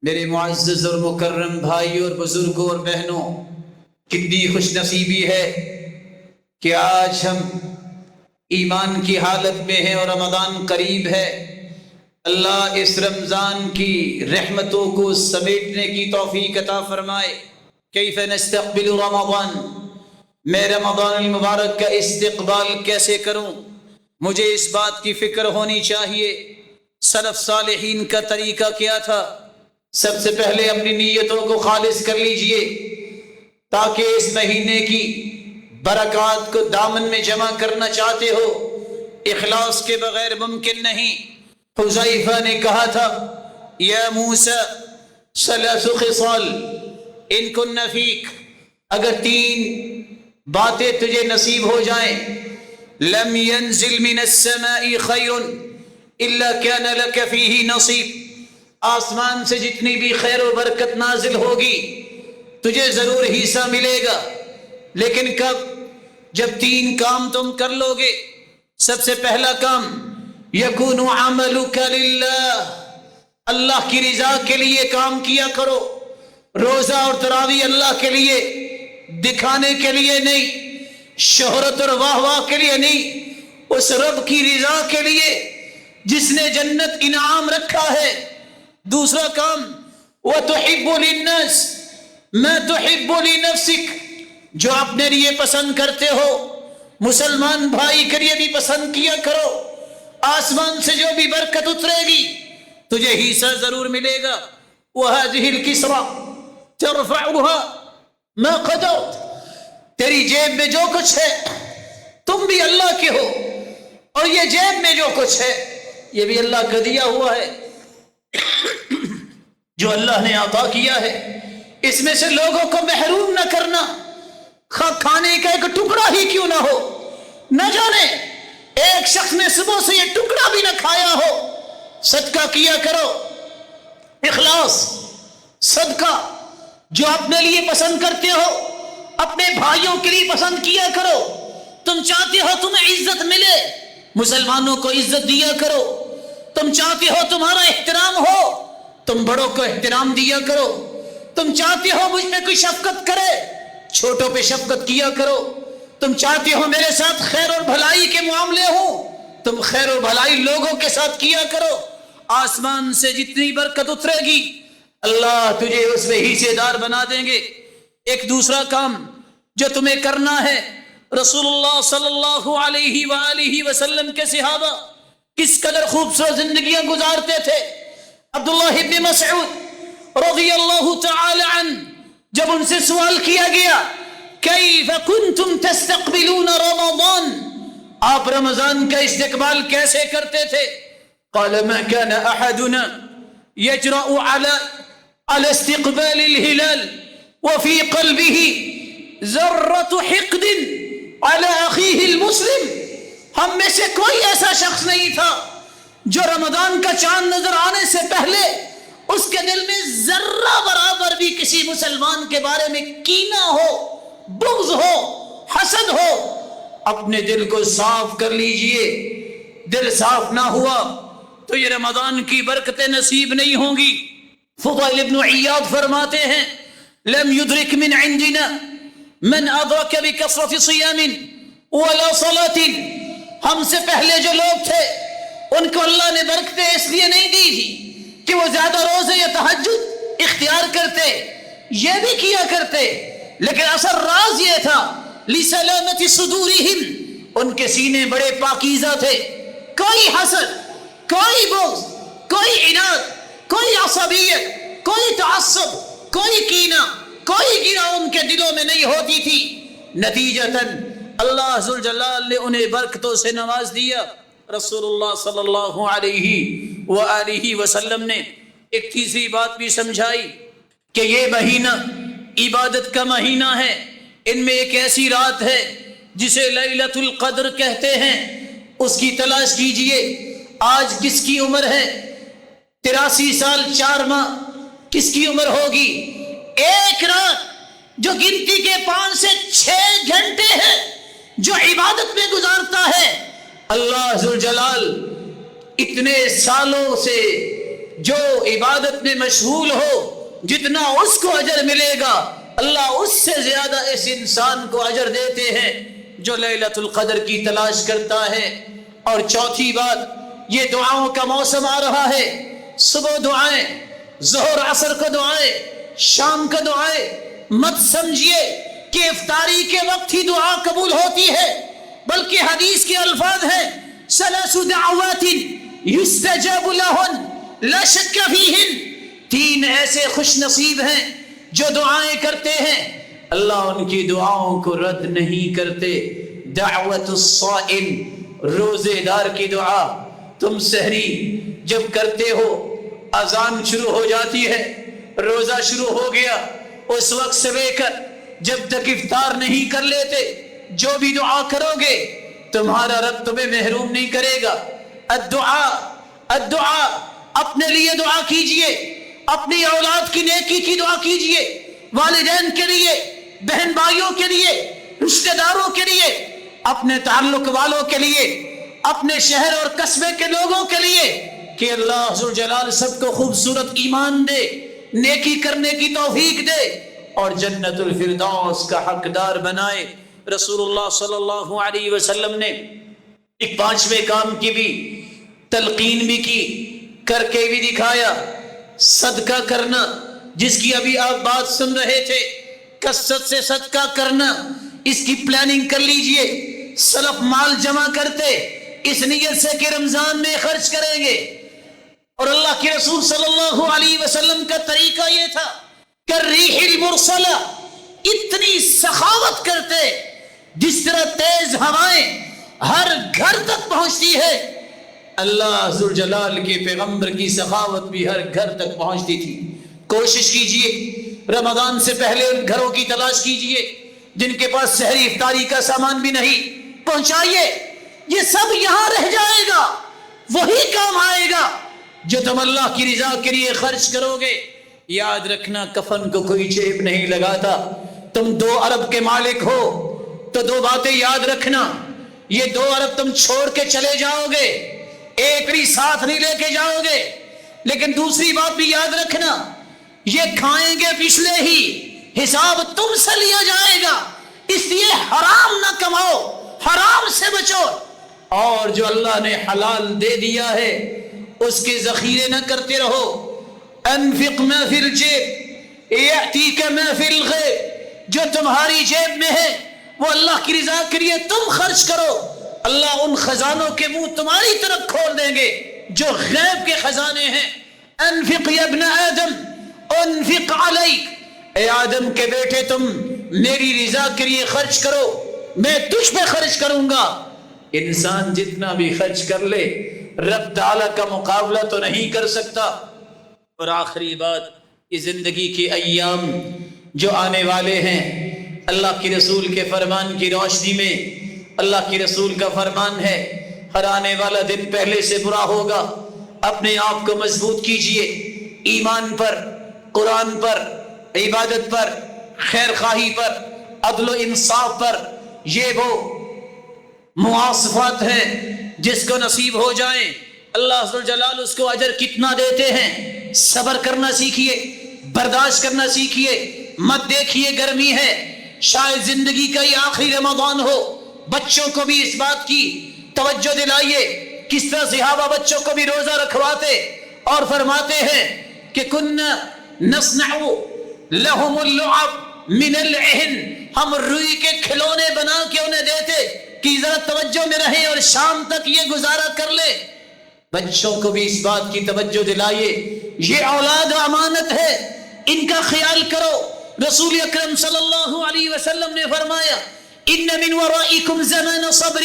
میرے معزز اور مکرم بھائی اور بزرگوں اور بہنوں، کتنی خوش نصیبی ہے کہ آج ہم ایمان کی حالت میں ہیں اور رمضان قریب ہے۔ اللہ اس رمضان کی رحمتوں کو سمیٹنے کی توفیق عطا فرمائے۔ کیف نستقبل رمضان، میں رمضان المبارک کا استقبال کیسے کروں؟ مجھے اس بات کی فکر ہونی چاہیے سلف صالحین کا طریقہ کیا تھا۔ سب سے پہلے اپنی نیتوں کو خالص کر لیجئے تاکہ اس مہینے کی برکات کو دامن میں جمع کرنا چاہتے ہو، اخلاص کے بغیر ممکن نہیں۔ حذیفہ نے کہا تھا، یا موسیٰ ثلاث خصال ان کن فیک، اگر 3 باتیں تجھے نصیب ہو جائیں، لم ينزل من السماء خیر الا كان لك فيه نصیب، آسمان سے جتنی بھی خیر و برکت نازل ہوگی تجھے ضرور حصہ ملے گا، لیکن کب؟ جب 3 کام تم کر لو گے۔ سب سے پہلا کام، یکون عملک للہ، اللہ کی رضا کے لیے کام کیا کرو۔ روزہ اور تراویح اللہ کے لیے، دکھانے کے لیے نہیں، شہرت اور واہ واہ کے لیے نہیں، اس رب کی رضا کے لیے جس نے جنت انعام رکھا ہے۔ دوسرا کام، وَتُحِبُّ لِلنَّاسِ مَا تُحِبُّ لِنَفْسِكَ، جو اپنے لیے پسند کرتے ہو مسلمان بھائی کے لیے بھی پسند کیا کرو۔ آسمان سے جو بھی برکت اترے گی تجھے حصہ ضرور ملے گا۔ وَهَذِهِ الْكِسْرَةُ تَرْفَعُهَا مَا قَدَرْتَ، تیری جیب میں جو کچھ ہے تم بھی اللہ کے ہو، اور یہ جیب میں جو کچھ ہے یہ بھی اللہ کا دیا ہوا ہے، جو اللہ نے عطا کیا ہے۔ اس میں سے لوگوں کو محروم نہ کرنا، کھانے کا ایک ٹکڑا ہی کیوں نہ ہو، نہ جانے ایک شخص نے صبح سے یہ ٹکڑا بھی نہ کھایا ہو، صدقہ کیا کرو۔ اخلاص، صدقہ جو اپنے لیے پسند کرتے ہو اپنے بھائیوں کے لیے پسند کیا کرو۔ تم چاہتے ہو تمہیں عزت ملے، مسلمانوں کو عزت دیا کرو۔ تم چاہتے ہو تمہارا احترام ہو، تم بڑوں کو احترام دیا کرو۔ تم چاہتے ہو مجھ پہ کوئی شفقت کرے، چھوٹوں پہ شفقت کیا کرو۔ تم چاہتے ہو میرے ساتھ خیر اور بھلائی کے معاملے ہوں، تم خیر اور بھلائی لوگوں کے ساتھ کیا کرو۔ آسمان سے جتنی برکت اترے گی اللہ تجھے اس میں حصے دار بنا دیں گے۔ ایک دوسرا کام جو تمہیں کرنا ہے، رسول اللہ صلی اللہ علیہ وآلہ وسلم کے صحابہ کس قدر خوبصورت زندگیاں گزارتے تھے۔ عبداللہ ابن مسعود رضی اللہ تعالی عنہ، جب ان سے سوال کیا گیا کیف کنتم تستقبلون رمضان، آپ رمضان کا استقبال کیسے کرتے تھے؟ قال ما كان احدنا يجرأ على استقبال الهلال وفي قلبه ذرة حقد على اخيه المسلم، ہم میں سے کوئی ایسا شخص نہیں تھا جو رمضان کا چاند نظر آنے سے پہلے اس کے دل میں ذرہ برابر بھی کسی مسلمان کے بارے میں کینہ ہو، بغض ہو، حسد ہو۔ اپنے دل کو صاف کر لیجئے، دل صاف نہ ہوا تو یہ رمضان کی برکتیں نصیب نہیں ہوں گی۔ فضیل ابن عیاض فرماتے ہیں، لم يدرك من عندنا من ادرك بكثرة صيام ولا صلاة، ہم سے پہلے جو لوگ تھے ان کو اللہ نے برکتیں اس لیے نہیں دی تھی کہ وہ زیادہ روزے یا تہجد اختیار کرتے، یہ بھی کیا کرتے، لیکن اصل راز یہ تھا لسلامت صدورہم، ان کے سینے بڑے پاکیزہ تھے، کوئی حسد، کوئی بغض، کوئی عناد، کوئی عصبیت، کوئی تعصب، کوئی کینہ، کوئی گرہ ان کے دلوں میں نہیں ہوتی تھی۔ نتیجتاً اللہ ذوالجلال نے انہیں برکتوں سے نواز دیا۔ رسول اللہ صلی اللہ علیہ وآلہ وسلم نے ایک تیسری بات بھی سمجھائی کہ یہ مہینہ عبادت کا مہینہ ہے، ان میں ایک ایسی رات ہے جسے لیلۃ القدر کہتے ہیں، اس کی تلاش کیجئے۔ آج کس کی عمر ہے؟ 83 سال 4 ماہ، کس کی عمر ہوگی؟ ایک رات جو گنتی کے 5 سے 6 گھنٹے ہے جو عبادت میں گزارتا ہے، اللہ ذوالجلال اتنے سالوں سے جو عبادت میں مشغول ہو جتنا اس کو اجر ملے گا اللہ اس سے زیادہ اس انسان کو اجر دیتے ہیں جو لیلۃ القدر کی تلاش کرتا ہے۔ اور چوتھی بات، یہ دعاؤں کا موسم آ رہا ہے، صبح دعائیں، ظہر عصر کو دعائیں، شام کا دعائیں، مت سمجھیے کہ افطاری کے وقت ہی دعا قبول ہوتی ہے، بلکہ حدیث کے الفاظ ہیں ثلاث دعوات یستجاب لہن لا شک فیہن، تین ایسے خوش نصیب ہیں جو دعائیں کرتے ہیں اللہ ان کی دعاؤں کو رد نہیں کرتے۔ دعوت الصائم، روزے دار کی دعا، تم سحری جب کرتے ہو اذان شروع ہو جاتی ہے، روزہ شروع ہو گیا، اس وقت سے لے کر جب تک افطار نہیں کر لیتے جو بھی دعا کرو گے تمہارا رب تمہیں محروم نہیں کرے گا۔ الدعاء، اپنے لیے دعا کیجئے، اپنی اولاد کی نیکی کی دعا کیجئے، والدین کے لیے، بہن بھائیوں کے لیے، رشتہ داروں کے لیے، اپنے تعلق والوں کے لیے، اپنے شہر اور قصبے کے لوگوں کے لیے کہ اللہ ذوالجلال سب کو خوبصورت ایمان دے، نیکی کرنے کی توفیق دے اور جنت الفردوس کا حقدار بنائے۔ رسول اللہ صلی اللہ علیہ وسلم نے ایک پانچویں کام کی بھی تلقین بھی کی، کر کے بھی دکھایا، صدقہ کرنا، جس کی ابھی آپ بات سن رہے تھے، کثرت سے صدقہ کرنا، اس کی پلاننگ کر لیجئے۔ سلف مال جمع کرتے اس نیت سے کہ رمضان میں خرچ کریں گے، اور اللہ کے رسول صلی اللہ علیہ وسلم کا طریقہ یہ تھا کالریح المرسلہ، اتنی سخاوت کرتے جس طرح تیز ہوائیں ہر گھر تک پہنچتی ہے، اللہ ذوالجلال کے پیغمبر کی سخاوت بھی ہر گھر تک پہنچتی تھی۔ کوشش کیجئے رمضان سے پہلے ان گھروں کی تلاش کیجئے جن کے پاس سحری افطاری کا سامان بھی نہیں، پہنچائیے، یہ سب یہاں رہ جائے گا، وہی کام آئے گا جو تم اللہ کی رضا کے لیے خرچ کرو گے۔ یاد رکھنا کفن کو کوئی جیب نہیں لگاتا، تم 2 ارب کے مالک ہو تو 2 باتیں یاد رکھنا، یہ 2 ارب تم چھوڑ کے چلے جاؤ گے، ایک بھی ساتھ نہیں لے کے جاؤ گے، لیکن دوسری بات بھی یاد رکھنا یہ کھائیں گے پچھلے ہی، حساب تم سے لیا جائے گا، اس لیے حرام نہ کماؤ، حرام سے بچو، اور جو اللہ نے حلال دے دیا ہے اس کے ذخیرے نہ کرتے رہو۔ انفق ما فی الجیب یأتیک ما فی الغیب، جو تمہاری جیب میں ہے وہ اللہ کی رضا کے لیے تم خرچ کرو، اللہ ان خزانوں کے منہ تمہاری طرف کھول دیں گے جو غیب کے خزانے ہیں۔ انفق یا ابن آدم انفق علیک، اے آدم کے بیٹے تم میری رضا کے لیے خرچ کرو، میں تجھ پہ خرچ کروں گا۔ انسان جتنا بھی خرچ کر لے رب تعالیٰ کا مقابلہ تو نہیں کر سکتا۔ اور آخری بات، یہ زندگی کے ایام جو آنے والے ہیں، اللہ کے رسول کے فرمان کی روشنی میں اللہ کے رسول کا فرمان ہے ہر آنے والا دن پہلے سے برا ہوگا۔ اپنے آپ کو مضبوط کیجئے ایمان پر، قرآن پر، عبادت پر، خیر خواہی پر، عدل و انصاف پر۔ یہ وہ مواصفات ہیں جس کو نصیب ہو جائیں اللہ ذوالجلال اس کو اجر کتنا دیتے ہیں۔ صبر کرنا سیکھیے، برداشت کرنا سیکھیے، مت دیکھیے گرمی ہے، شاید زندگی کا یہ آخری رمضان ہو، بچوں کو بھی اس بات کی توجہ دلائیے۔ کس طرح صحابہ بچوں کو بھی روزہ رکھواتے اور فرماتے ہیں کہ کننا نصنع لہم اللعب من العہن، ہم روئی کے کھلونے بنا کے انہیں دیتے کہ ذرا توجہ میں رہیں اور شام تک یہ گزارا کر لے۔ بچوں کو بھی اس بات کی توجہ دلائیے، یہ اولاد امانت ہے، ان کا خیال کرو۔ رسول اکرم صلی اللہ علیہ وسلم نے فرمایا ان من ورائکم زمان صبر،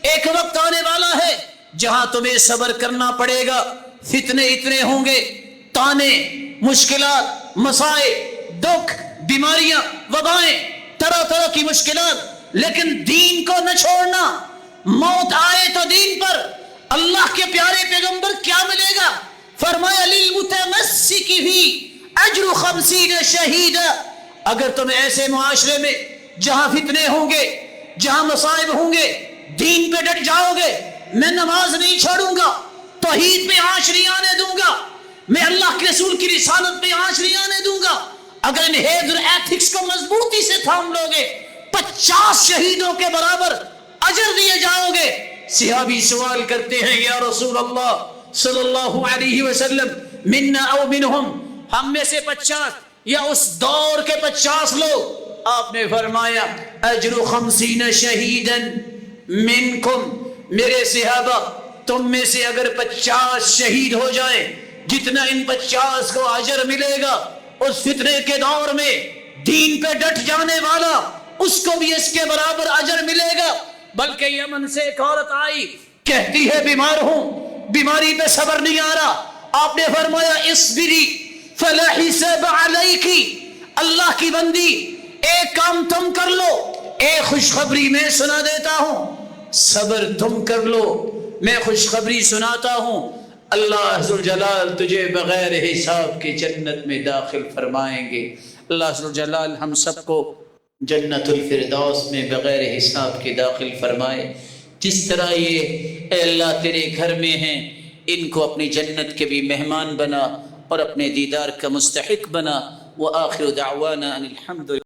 ایک وقت آنے والا ہے جہاں تمہیں صبر کرنا پڑے گا، فتنے اتنے ہوں گے، تانے، مشکلات، مسائل، دکھ، بیماریاں، وبائیں، طرح طرح کی مشکلات، لیکن دین کو نہ چھوڑنا۔ موت آئے تو دین پر۔ اللہ کے پیارے پیغمبر کیا ملے گا؟ فرمایا للمتمسک بھی اجر 50 شہیدا، اگر تم ایسے معاشرے میں جہاں فتنے ہوں گے، جہاں مصائب ہوں گے، دین پہ ڈٹ جاؤ گے، میں نماز نہیں چھوڑوں گا، توحید پہ آنچ نہیں آنے دوں گا، میں اللہ کے رسول کی رسالت پہ آنچ نہیں آنے دوں گا۔ اگر انہیز اور ایتھکس کو مضبوطی سے تھام لو گے 50 شہیدوں کے برابر اجر دیے جاؤ گے۔ صحابی سوال کرتے ہیں یا رسول اللہ صلی اللہ علیہ وسلم منا او منہم، ہم میں سے 50 یا اس دور کے 50 لوگ؟ آپ نے فرمایا اجر 50 شہیدا منکم، میرے صحابہ تم میں سے اگر 50 شہید ہو جائیں، جتنا ان 50 کو اجر ملے گا، اس فتنے کے دور میں دین پہ ڈٹ جانے والا اس کو بھی اس کے برابر اجر ملے گا۔ بلکہ یمن سے ایک عورت آئی، کہتی ہے بیمار ہوں، بیماری پہ صبر نہیں آ رہا۔ آپ نے فرمایا اصبری فلا حساب علیکی، اللہ کی بندی ایک کام تم کر لو، ایک خوشخبری میں سنا دیتا ہوں، صبر تم کر لو، میں خوشخبری سناتا ہوں، اللہ ذوالجلال تجھے بغیر حساب کے جنت میں داخل فرمائیں گے۔ اللہ ذوالجلال ہم سب کو جنت الفردوس میں بغیر حساب کے داخل فرمائے۔ جس طرح یہ اے اللہ تیرے گھر میں ہیں، ان کو اپنی جنت کے بھی مہمان بنا اور اپنے دیدار کا مستحق بنا۔ وآخر دعوانا ان الحمد